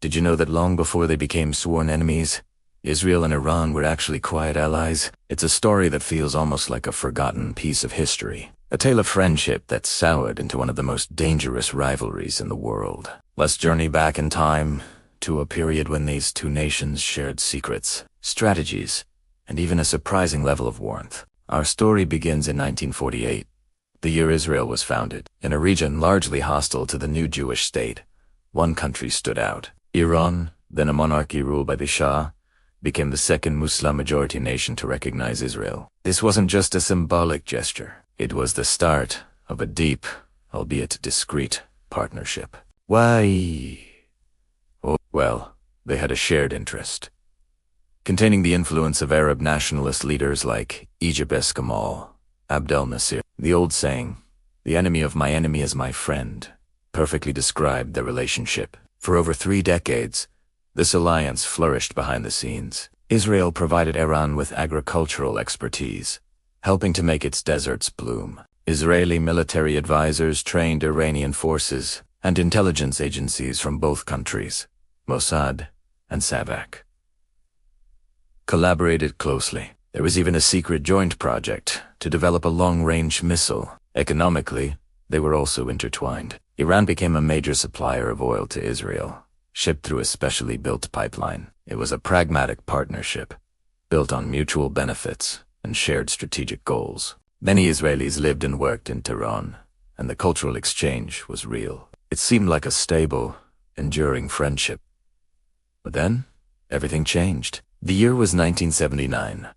Did you know that long before they became sworn enemies, Israel and Iran were actually quiet allies? It's a story that feels almost like a forgotten piece of history. A tale of friendship that soured into one of the most dangerous rivalries in the world. Let's journey back in time to a period when these two nations shared secrets, strategies, and even a surprising level of warmth. Our story begins in 1948, the year Israel was founded. In a region largely hostile to the new Jewish state, one country stood out. Iran, then a monarchy ruled by the Shah, became the second Muslim-majority nation to recognize Israel. This wasn't just a symbolic gesture. It was the start of a deep, albeit discreet, partnership. Why? Oh, well, they had a shared interest, containing the influence of Arab nationalist leaders like Ejeb Gamal, Abdel Nasser. The old saying, "The enemy of my enemy is my friend," perfectly described their relationship. For over 3 decades, this alliance flourished behind the scenes. Israel provided Iran with agricultural expertise, helping to make its deserts bloom. Israeli military advisors trained Iranian forces, and intelligence agencies from both countries, Mossad and Savak, collaborated closely. There was even a secret joint project to develop a long-range missile. Economically, they were also intertwined. Iran became a major supplier of oil to Israel, shipped through a specially built pipeline. It was a pragmatic partnership, built on mutual benefits and shared strategic goals. Many Israelis lived and worked in Tehran, and the cultural exchange was real. It seemed like a stable, enduring friendship. But then, everything changed. The year was 1979.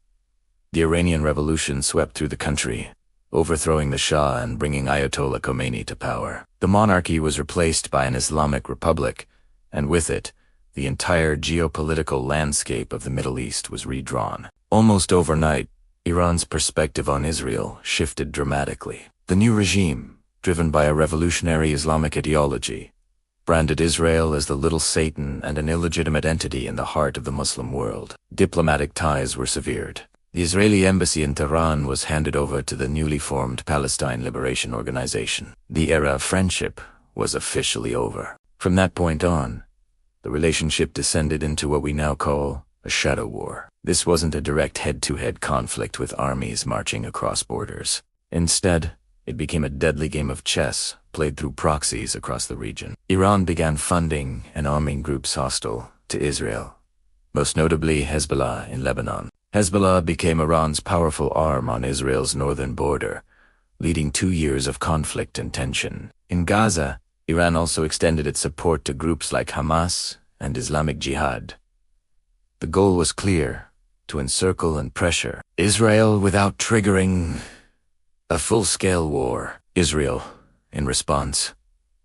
The Iranian Revolution swept through the country, overthrowing the Shah and bringing Ayatollah Khomeini to power. The monarchy was replaced by an Islamic republic, and with it, the entire geopolitical landscape of the Middle East was redrawn. Almost overnight, Iran's perspective on Israel shifted dramatically. The new regime, driven by a revolutionary Islamic ideology, branded Israel as the little Satan and an illegitimate entity in the heart of the Muslim world. Diplomatic ties were severed. The Israeli embassy in Tehran was handed over to the newly formed Palestine Liberation Organization. The era of friendship was officially over. From that point on, the relationship descended into what we now call a shadow war. This wasn't a direct head-to-head conflict with armies marching across borders. Instead, it became a deadly game of chess played through proxies across the region. Iran began funding and arming groups hostile to Israel, most notably Hezbollah in Lebanon. Hezbollah became Iran's powerful arm on Israel's northern border, leading 2 years of conflict and tension. In Gaza, Iran also extended its support to groups like Hamas and Islamic Jihad. The goal was clear: to encircle and pressure Israel without triggering a full-scale war. Israel, in response,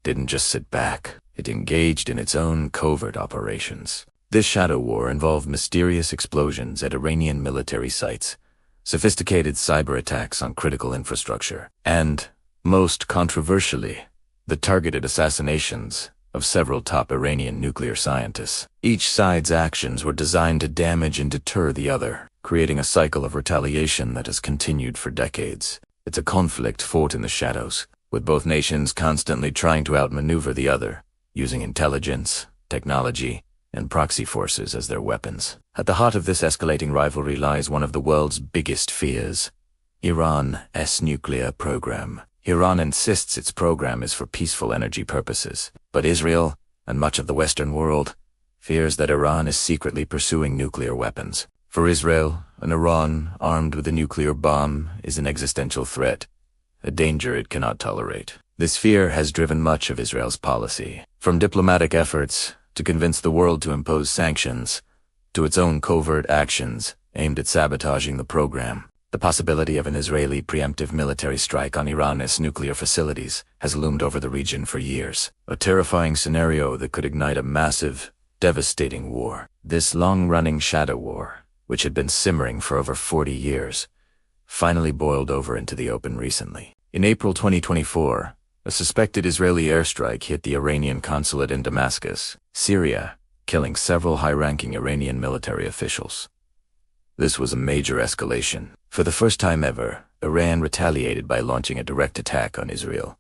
didn't just sit back. It engaged in its own covert operations. This shadow war involved mysterious explosions at Iranian military sites, sophisticated cyber attacks on critical infrastructure, and, most controversially, the targeted assassinations of several top Iranian nuclear scientists. Each side's actions were designed to damage and deter the other, creating a cycle of retaliation that has continued for decades. It's a conflict fought in the shadows, with both nations constantly trying to outmaneuver the other, using intelligence, technology, and proxy forces as their weapons. At the heart of this escalating rivalry lies one of the world's biggest fears: Iran's nuclear program. Iran insists its program is for peaceful energy purposes, but Israel, and much of the Western world, fears that Iran is secretly pursuing nuclear weapons. For Israel, an Iran armed with a nuclear bomb is an existential threat, a danger it cannot tolerate. This fear has driven much of Israel's policy, from diplomatic efforts to convince the world to impose sanctions, to its own covert actions aimed at sabotaging the program. The possibility of an Israeli preemptive military strike on Iran's nuclear facilities has loomed over the region for years, a terrifying scenario that could ignite a massive, devastating war. This long-running shadow war, which had been simmering for over 40 years, finally boiled over into the open recently. In April 2024, a suspected Israeli airstrike hit the Iranian consulate in Damascus, Syria, killing several high-ranking Iranian military officials. This was a major escalation. For the first time ever, Iran retaliated by launching a direct attack on Israel,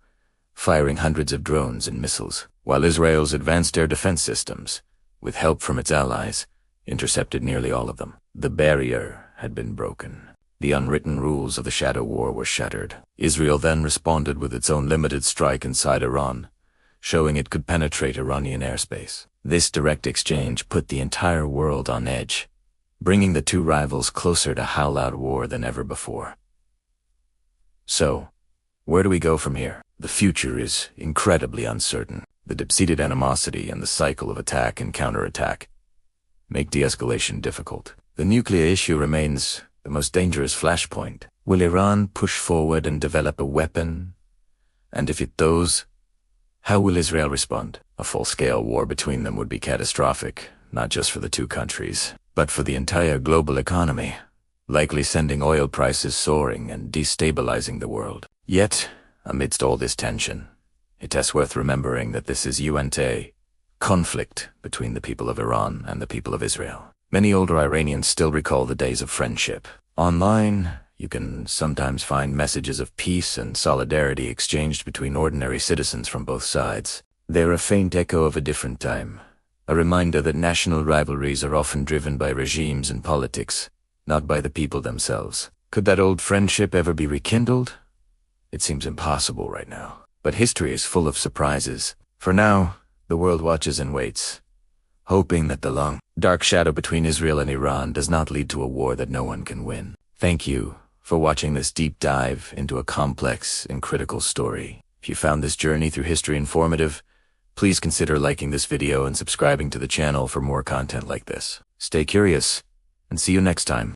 firing hundreds of drones and missiles, while Israel's advanced air defense systems, with help from its allies, intercepted nearly all of them. The barrier had been broken. The unwritten rules of the Shadow War were shattered. Israel then responded with its own limited strike inside Iran, showing it could penetrate Iranian airspace. This direct exchange put the entire world on edge, bringing the two rivals closer to all-out war than ever before. So, where do we go from here? The future is incredibly uncertain. The deep-seated animosity and the cycle of attack and counterattack make de-escalation difficult. The nuclear issue remains the most dangerous flashpoint. Will Iran push forward and develop a weapon? And if it does, how will Israel respond? A full-scale war between them would be catastrophic, not just for the two countries, but for the entire global economy, likely sending oil prices soaring and destabilizing the world. Yet, amidst all this tension, it is worth remembering that this is a conflict between the people of Iran and the people of Israel. Many older Iranians still recall the days of friendship. Online, you can sometimes find messages of peace and solidarity exchanged between ordinary citizens from both sides. They're a faint echo of a different time, a reminder that national rivalries are often driven by regimes and politics, not by the people themselves. Could that old friendship ever be rekindled? It seems impossible right now. But history is full of surprises. For now, the world watches and waits, hoping that the long, dark shadow between Israel and Iran does not lead to a war that no one can win. Thank you for watching this deep dive into a complex and critical story. If you found this journey through history informative, please consider liking this video and subscribing to the channel for more content like this. Stay curious, and see you next time.